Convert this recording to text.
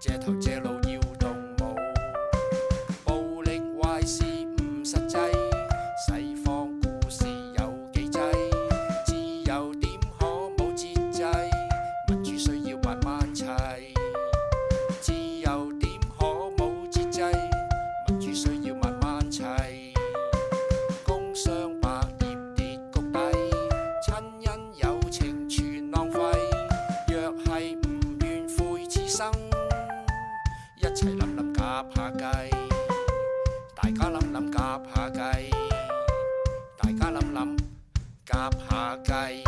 借頭借路要動武，暴力壞事唔實際，西方故事有幾劑，自由點可冇節制，民主需要慢慢砌，自由點可冇節制，民主需要慢慢砌，工商百業跌谷底，親恩友情全浪費，若係唔願悔此生，一齊諗諗夾下計，大家諗諗夾下計，大家諗諗夾下計。